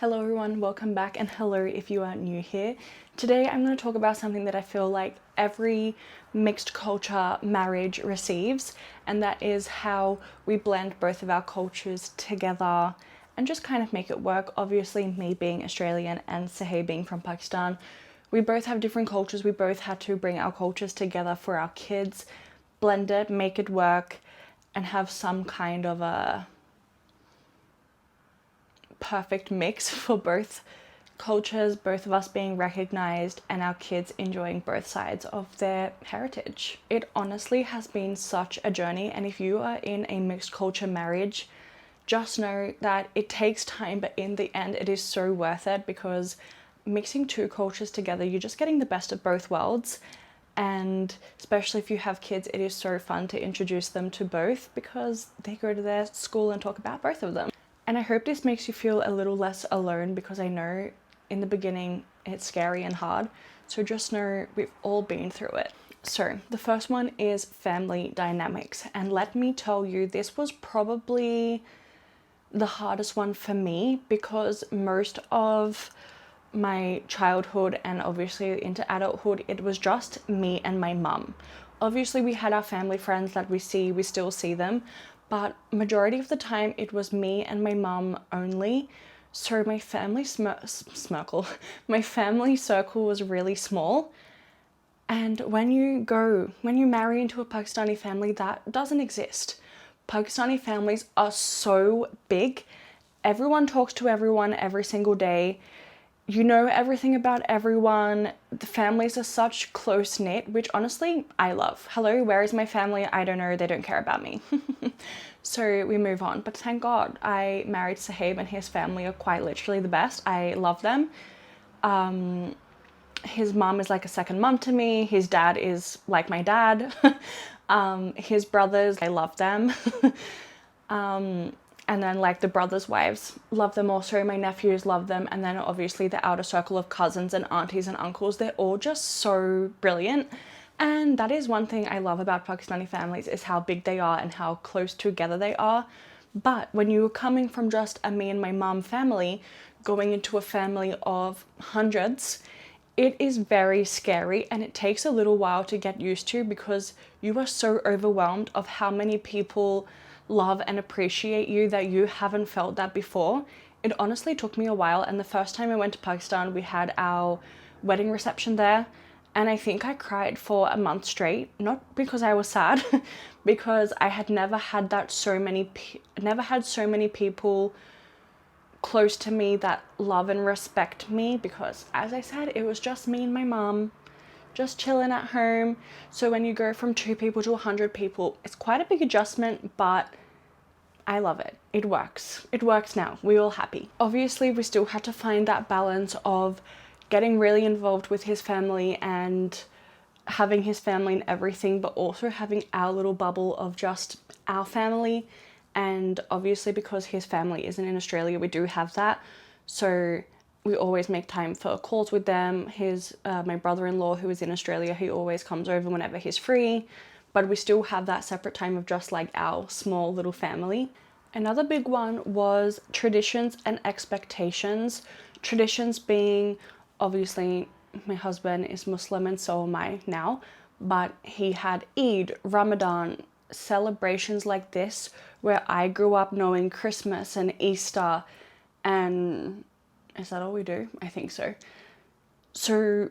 Hello everyone, welcome back, and hello if you are new here. Today I'm going to talk about something that I feel like every mixed culture marriage receives, and that is how we blend both of our cultures together and just kind of make it work. Obviously, me being Australian and Sahih being from Pakistan, we both have different cultures. We both had to bring our cultures together for our kids, blend it, make it work, and have some kind of a perfect mix for both cultures, both of us being recognized and our kids enjoying both sides of their heritage. It honestly has been such a journey, and if you are in a mixed culture marriage, just know that it takes time, but in the end it is so worth it, because mixing two cultures together, you're just getting the best of both worlds. And especially if you have kids, it is so fun to introduce them to both, because they go to their school and talk about both of them. And I hope this makes you feel a little less alone, because I know in the beginning it's scary and hard. So just know we've all been through it. So the first one is family dynamics. And let me tell you, this was probably the hardest one for me, because most of my childhood and obviously into adulthood, it was just me and my mum. Obviously we had our family friends that we still see them, but majority of the time it was me and my mum only. So my family my family circle was really small. And when you marry into a Pakistani family, that doesn't exist. Pakistani families are so big. Everyone talks to everyone every single day. You know everything about everyone. The families are such close-knit, which honestly I love. Hello, where is my family? I don't know, they don't care about me. So we move on, but thank God I married Sahib, and his family are quite literally the best. I love them. His mom is like a second mom to me. His dad is like my dad. His brothers, I love them. And then like the brothers' wives, love them also. My nephews love them. And then obviously the outer circle of cousins and aunties and uncles, they're all just so brilliant. And that is one thing I love about Pakistani families, is how big they are and how close together they are. But when you're coming from just a me and my mum family, going into a family of hundreds, it is very scary, and it takes a little while to get used to, because you are so overwhelmed of how many people love and appreciate you that you haven't felt that before. It honestly took me a while, and the first time I went to Pakistan, we had our wedding reception there, and I think I cried for a month straight, not because I was sad, because I had never had so many people close to me that love and respect me, because as I said, it was just me and my mum just chilling at home. So when you go from 2 people to 100 people, it's quite a big adjustment, but I love it. It works. It works now. We're all happy. Obviously, we still had to find that balance of getting really involved with his family and having his family and everything, but also having our little bubble of just our family. And obviously, because his family isn't in Australia, we do have that. So we always make time for calls with them. My brother-in-law, who is in Australia, he always comes over whenever he's free, but we still have that separate time of just like our small little family. Another big one was traditions and expectations. Traditions being, obviously, my husband is Muslim and so am I now, but he had Eid, Ramadan, celebrations like this, where I grew up knowing Christmas and Easter, and is that all we do? I think so. So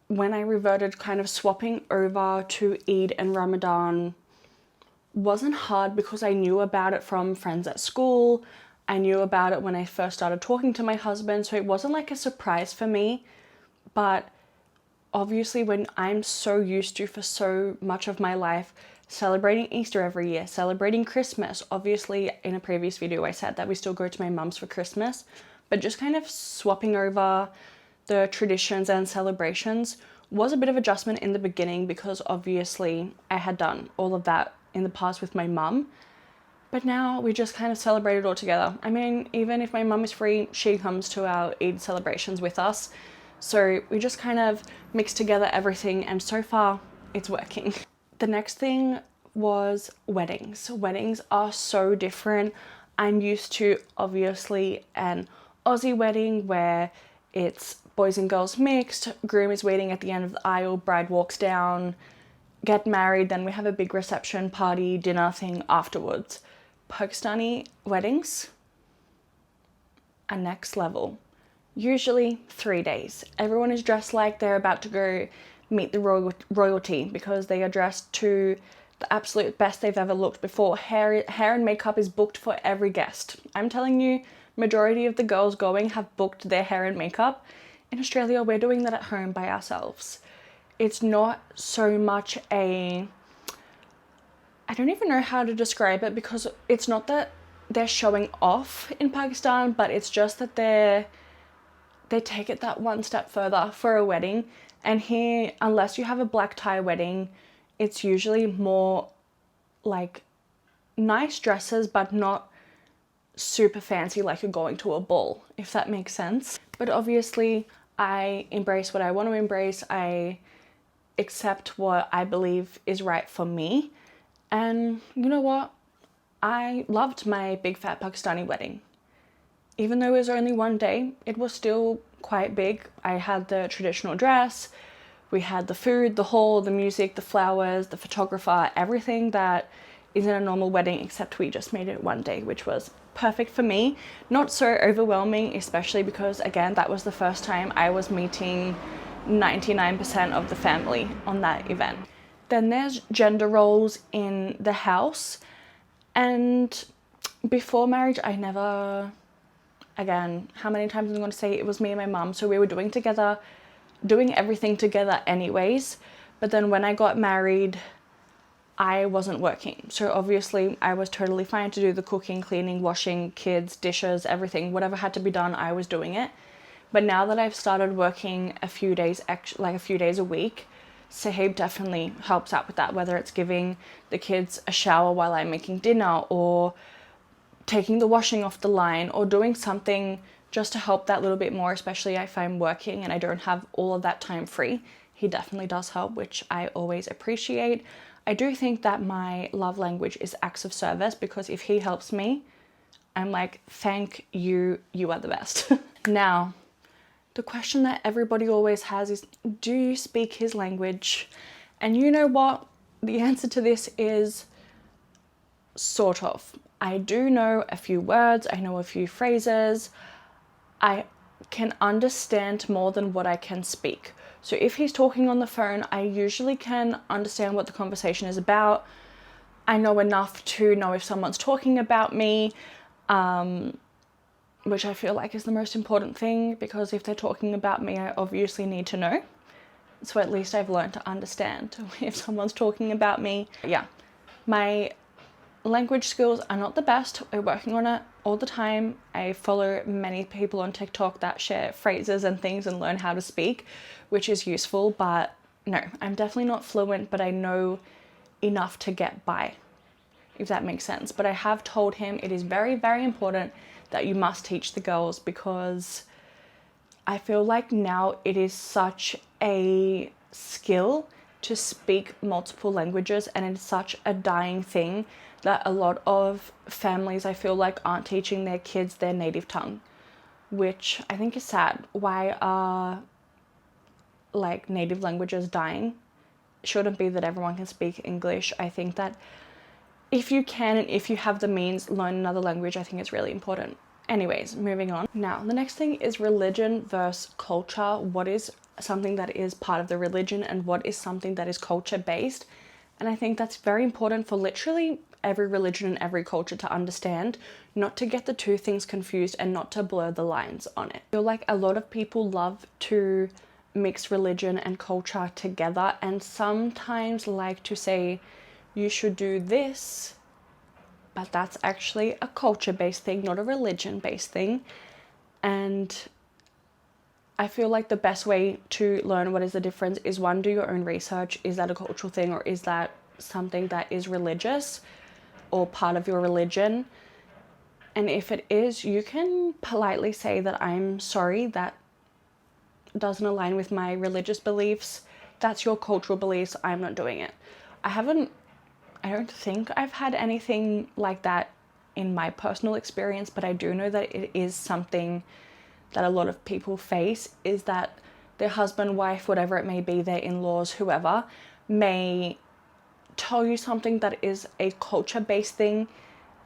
when I reverted, kind of swapping over to Eid and Ramadan wasn't hard, because I knew about it from friends at school. I knew about it when I first started talking to my husband, so it wasn't like a surprise for me. But obviously, when I'm so used to, for so much of my life, celebrating Easter every year, celebrating Christmas, obviously in a previous video I said that we still go to my mum's for Christmas, but just kind of swapping over the traditions and celebrations was a bit of adjustment in the beginning, because obviously I had done all of that in the past with my mum, but now we just kind of celebrate it all together. I mean, even if my mum is free, she comes to our Eid celebrations with us, so we just kind of mix together everything, and so far it's working. The next thing was weddings. Weddings are so different. I'm used to, obviously, an Aussie wedding where it's boys and girls mixed, groom is waiting at the end of the aisle, bride walks down, get married, then we have a big reception party, dinner thing afterwards. Pakistani weddings are next level. Usually 3 days. Everyone is dressed like they're about to go meet the royalty because they are dressed to the absolute best they've ever looked before. Hair and makeup is booked for every guest. I'm telling you, majority of the girls going have booked their hair and makeup. In Australia, we're doing that at home by ourselves. It's not so much I don't even know how to describe it, because it's not that they're showing off in Pakistan, but it's just that they take it that one step further for a wedding. And here, unless you have a black tie wedding, it's usually more like nice dresses, but not super fancy like you're going to a ball, if that makes sense. But obviously, I embrace what I want to embrace. I accept what I believe is right for me. And you know what? I loved my big fat Pakistani wedding. Even though it was only one day, it was still quite big. I had the traditional dress, we had the food, the hall, the music, the flowers, the photographer, everything that is in a normal wedding, except we just made it one day, which was perfect for me. Not so overwhelming, especially because, again, that was the first time I was meeting 99% of the family on that event. Then there's gender roles in the house. And before marriage, I never, again, how many times I'm going to say it was me and my mum, so we were doing everything together anyways. But then when I got married, I wasn't working. So obviously I was totally fine to do the cooking, cleaning, washing, kids, dishes, everything, whatever had to be done, I was doing it. But now that I've started working a few days a week, Sahib definitely helps out with that, whether it's giving the kids a shower while I'm making dinner, or taking the washing off the line, or doing something just to help that little bit more, especially if I'm working and I don't have all of that time free. He definitely does help, which I always appreciate. I do think that my love language is acts of service, because if he helps me, I'm like, thank you, you are the best. Now, the question that everybody always has is, do you speak his language? And you know what? The answer to this is sort of. I do know a few words, I know a few phrases. I can understand more than what I can speak. So if he's talking on the phone, I usually can understand what the conversation is about. I know enough to know if someone's talking about me, which I feel like is the most important thing, because if they're talking about me, I obviously need to know. So at least I've learned to understand if someone's talking about me. Yeah, my language skills are not the best. We're working on it all the time. I follow many people on TikTok that share phrases and things and learn how to speak, which is useful, but no, I'm definitely not fluent, but I know enough to get by, if that makes sense. But I have told him it is very, very important that you must teach the girls, because I feel like now it is such a skill to speak multiple languages, and it's such a dying thing that a lot of families, I feel like, aren't teaching their kids their native tongue, which I think is sad. Why are like native languages dying? It shouldn't be that everyone can speak English. I think that if you can, and if you have the means, learn another language. I think it's really important. Anyways, moving on. Now, the next thing is religion versus culture. What is something that is part of the religion and what is something that is culture based? And I think that's very important for literally every religion and every culture to understand, not to get the two things confused and not to blur the lines on it. I feel like a lot of people love to mix religion and culture together, and sometimes like to say you should do this, but that's actually a culture-based thing, not a religion-based thing. And I feel like the best way to learn what is the difference is, one, do your own research. Is that a cultural thing, or is that something that is religious or part of your religion? And if it is, you can politely say that I'm sorry, that doesn't align with my religious beliefs. That's your cultural beliefs. I'm not doing it. I don't think I've had anything like that in my personal experience, but I do know that it is something that a lot of people face is that their husband, wife, whatever it may be, their in-laws, whoever, may tell you something that is a culture-based thing,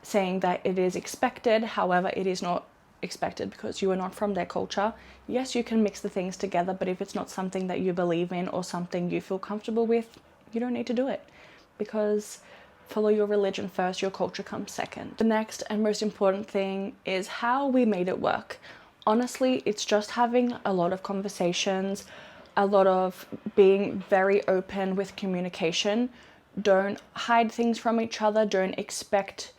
saying that it is expected. However, it is not expected because you are not from their culture. Yes, you can mix the things together, but if it's not something that you believe in or something you feel comfortable with, you don't need to do it, because follow your religion first, your culture comes second. The next and most important thing is how we made it work. Honestly, it's just having a lot of conversations, a lot of being very open with communication. Don't hide things from each other, don't expect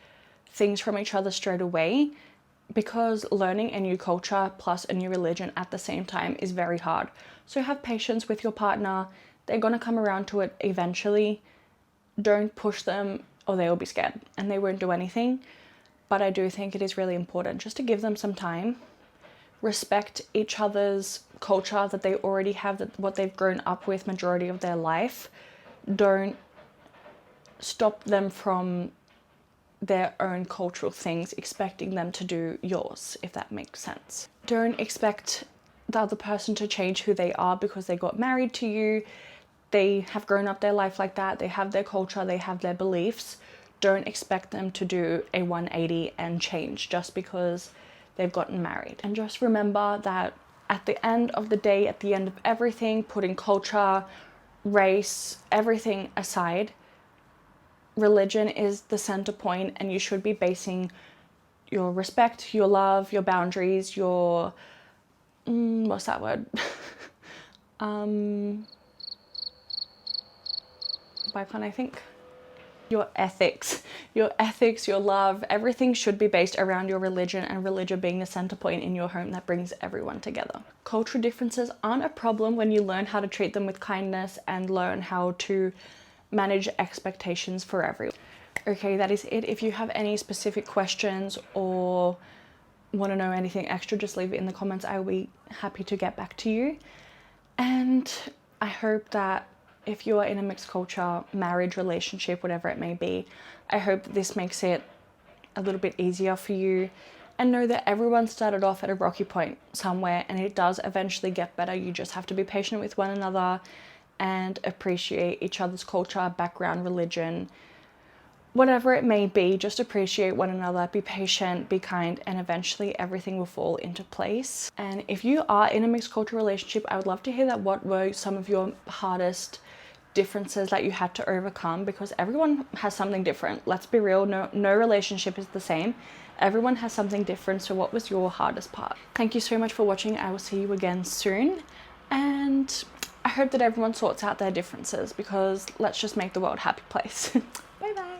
things from each other straight away, because learning a new culture plus a new religion at the same time is very hard. So have patience with your partner. They're gonna come around to it eventually. Don't push them or they will be scared and they won't do anything. But I do think it is really important just to give them some time. Respect each other's culture that they already have, that what they've grown up with majority of their life. Don't stop them from their own cultural things, expecting them to do yours, if that makes sense. Don't expect the other person to change who they are because they got married to you. They have grown up their life like that. They have their culture, they have their beliefs. Don't expect them to do a 180 and change just because they've gotten married. And just remember that at the end of the day, at the end of everything, putting culture, race, everything aside, religion is the center point, and you should be basing your respect, your love, your boundaries, your what's that word? Why can't I think? Your ethics, your love, everything should be based around your religion, and religion being the center point in your home that brings everyone together. Cultural differences aren't a problem when you learn how to treat them with kindness and learn how to manage expectations for everyone. Okay, that is it. If you have any specific questions or want to know anything extra, just leave it in the comments. I will be happy to get back to you. And I hope that if you are in a mixed culture, marriage, relationship, whatever it may be, I hope that this makes it a little bit easier for you. And know that everyone started off at a rocky point somewhere, and it does eventually get better. You just have to be patient with one another and appreciate each other's culture, background, religion, whatever it may be. Just appreciate one another, be patient, be kind, and eventually everything will fall into place. And if you are in a mixed culture relationship, I would love to hear that. What were some of your hardest differences that you had to overcome? Because everyone has something different. Let's be real, no relationship is the same. Everyone has something different. So what was your hardest part? Thank you so much for watching. I will see you again soon, and I hope that everyone sorts out their differences, because let's just make the world a happy place. Bye bye.